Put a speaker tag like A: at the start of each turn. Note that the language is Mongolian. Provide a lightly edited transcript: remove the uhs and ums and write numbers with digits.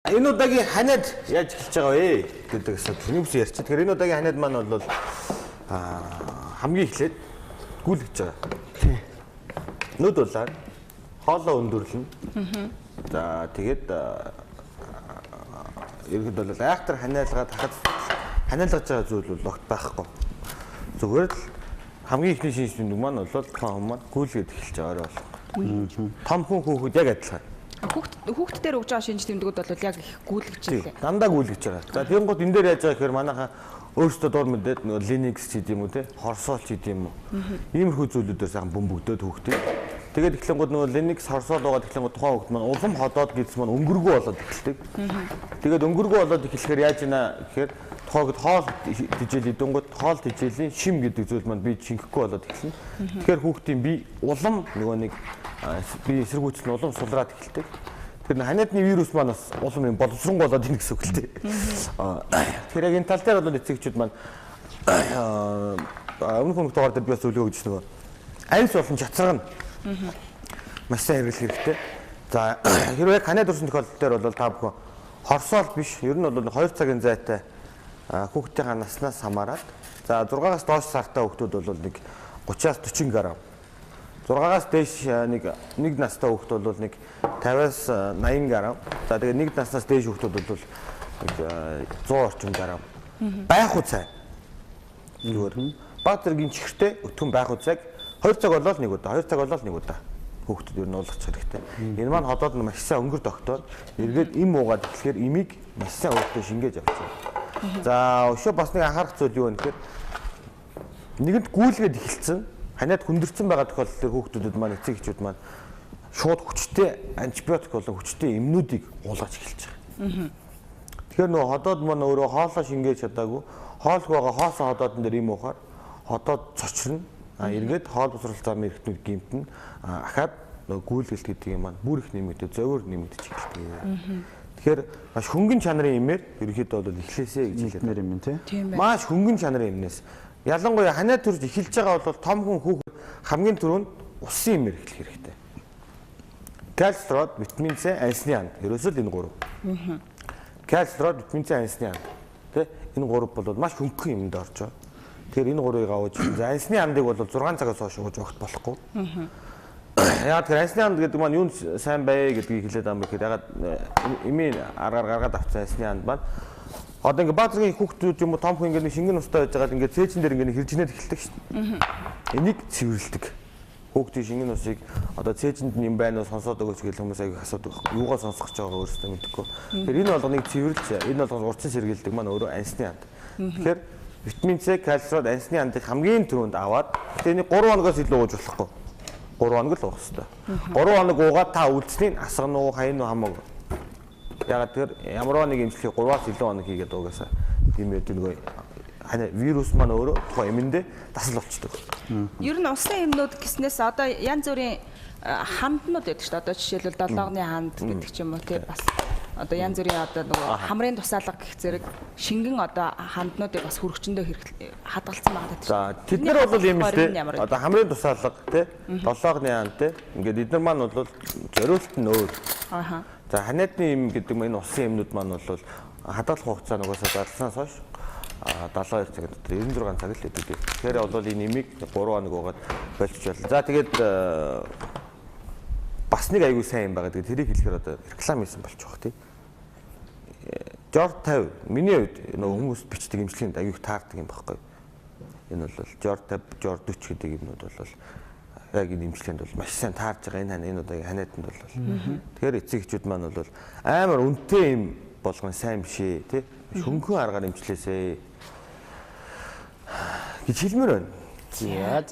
A: Энэ удаагийн ханиад яаж эхэлж байгаа вэ гэдэг асуудал юм ярьчих. Тэгэхээр энэ удаагийн ханиад маань бол хамгийн эхлээд гүйл гэж байгаа. Нүд улаан, хоолоо өндөрлөн. За тэгээд ерөнхийд бол айхтар ханиалгаад хахад ханиалгаж байгаа зүйл бол огт байхгүй. Зүгээр л хамгийн ихний шинж тэмдэг маань бол тухайн хүн маань гүйлгээд эхэлж байгаа бол. Том хүн хүүхэд яг адилхан.
B: Хүүхд дээр өгж байгаа шинж тэмдгүүд бол яг их гүйлгэж байгаа.
A: Дандаа гүйлгэж байгаа. За тийм гот энэ дээр яаж байгаа гэхээр манайхаа өөрсдөө дор мэдээд нөгөө Linux ч гэдэм үү те хорсоол ч гэдэм үү. Иймэрхүү зүйлүүдээр сайхан бөмбөгдөөд хүүхдээ. Тэгээд эхлэнгууд нөгөө Linux хорсоол байгаа тэгэхээр тухайн хүүхд маань улам ходоод гэсэн маань өнгөргөө болоод эхэлдэг. Тэгээд өнгөргөө болоод эхлэхээр яаж ийна гэхээр тухайд хоол тижэл идэнгууд хоол тижээлийн шим гэдэг зүйл маань би шингэхгүй болоод эхэлнэ. Тэгэхээр хүүхдийн би улам нөгөө нэг би эсэргүүцэл нь улам сулраад эхэлдэг. Тэр ханиадны вирус маань бас улам юм боловсрон болоод ийн гэсэн үг л дээ. Тэгэхээр яг энэ тал дээр бол эцэгчүүд маань өмнөх дугаар дээр би бас зөвлөгөө өгч нөгөө альс болон чацраг нь маш сайн хэрэглэх хэрэгтэй. За хэрвээ ханиад урсан тохиолдол дээр бол та бүхэн хорсоол биш ер нь бол 2 цагийн зайтай хүүхдийн наснаас хамаарат за 6-аас доош сартай хүүхдүүд бол нэг 30-аас 40 г. 6-аас дээш нэг настай хүүхд бол нэг 50-аас 80 г. За тэгээд нэг наснаас дээш хүүхдүүд бол нэг 100 орчим г. Байх уу цай. Зүгээр. Баг зэргийн чихэртэй өтгөн байх уу цайг 2 цаг болол нэг удаа, 2 цаг болол нэг удаа хүүхдүүд ер нь уулгах хэрэгтэй. Энэ маань ходоод маш сайн өнгөр тогтоод эргээд им уугаад эхлэхээр имийг маш сайн өөртөө шингээж авчихсан. За өшөө бас нэг анхаарах зүйл юу вэ гэхээр нэгэнд гүйлгээд эхэлсэн ханиад хүндэрсэн байгаа тохиолдолд хүүхдүүдэд маань эцэг эхчүүд маань шууд хүчтэй антибиотик болон хүчтэй эмнүүдийг уулгаж эхэлж байгаа. Тэгэхээр нөгөө ходоод маань өөрөө хоолоо шингээж чадаагүй хоолх байгаа хоосон ходоодн дээр им уухаар ходоод цочрно. Эргээд хоол босрол зам эрхтнүүд гимтэн ахаад нөгөө гүйлгэлт гэдэг юм маань бүр их нэмэгдээ зовөр нэмэгдэж эхэлдэг. Тэгэхээр маш хөнгөн чанарын имээр ерөнхийдөө бол эхлээсэ гэж хэлээд юм тийм. Маш хөнгөн чанарын имнээс ялангуяа ханиад төрж эхэлж байгаа бол том хүн хүүхэд хамгийн түрүүнд усын имээр эхлэх хэрэгтэй. Кальцрод, витамин С, ансны ан. Ерөөсөө л энэ гурав. Кальцрод, витамин С, ансны ан. Тэ энэ гурав бол маш хөнгөн имэнд орж байгаа. Тэгэхээр энэ гурвыг аваж ансны андыг бол 6 цагаас хойш ууж огт болохгүй. Яагаад тэр ансны анд гэдэг маань юунд сайн бай гэдгийг хэлээд байгаа юм бэ гэхээр ягаад имийн аргаар гаргаад авсан ансны анд маань одоо ингээ баазгийн хүүхдүүд юм уу том хүн ингээ шингэн устай байж байгаа ингээ цээжин дээр ингээ хэржнээд эхэлдэг шүү дээ. Энийг цэвэрлэдэг. Хүүхдийн шингэн усыг одоо цээжинд нь юм байна уу сонсоод өгөөч гэх хүмүүс аяг асуудаг. Юугаар сонсох гэж байгаа өөрөөсөө мэдэхгүй. Тэгэхээр энэ болгоныг цэвэрлж энэ болгон урчин сэргийлдэг маань өөрөө ансны анд. Тэгэхээр витамин С, кальцрод, ансны андыг хамгийн түрүүнд аваад тэний 3 хоногоос илүү ууж болохгүй. 3 хоног л уух хэрэгтэй. 3 хоног уугаад та үлдсэнийг асгана уу, хаяна уу хамаагүй. Ягаад тэр ямар нэг имжлэхийг 3-аас илүү хоног хийгээд угаасаа тийм байдаг нөгөө вирус маань өөрөө тухайн эмэндээ дасал болчдөг.
B: Ер нь усан эмнүүд гэснээс одоо янз бүрийн хамтнууд байдаг шүү дээ. Одоо жишээлбэл долоогны ханд гэдэг ч юм уу тий бас одоо янз бүрийн одоо нөгөө хамрын тусаалга гэх зэрэг шингэн одоо ханднуудыг бас хүрхчэндөө хадгалсан байгаа гэдэг.
A: За тэд нар бол юм л дээ. Одоо хамрын тусаалга тий долоогны ханд тий ингээд эдгээр маань бол зориулт нь өөр. За ханиадны юм гэдэг нь энэ усан эмнүүд маань бол хадгалах хугацаа нугасаа зарснаас хойш 72 цаг дотор 96 цаг л өгдөг. Тэгэхээр бол энэ имийг 3 хоног уугаад болчих болно. За тэгээд бас нэг аягүй сайн юм байгаа. Тэгээд тэрийг хэлэхээр одоо реклам хийсэн болчих واخ тий. Жорд 50 миний хувьд нөгөө хүмүүс бичдэг имжлэгийн аягүй таардаг юм баггүй. Энэ бол Жорд 50, Жорд 40 гэдэг юмнууд бол яг энэ имжлэгэнд бол маш сайн таарж байгаа энэ удаагийн ханиаданд бол. Тэгэхээр эцэг эхчүүд маань бол амар үнэтэй юм болгон сайн биш ээ тий. Хөнгөн аргаар имжлээсэй гэж хэлмээр байна.
C: За.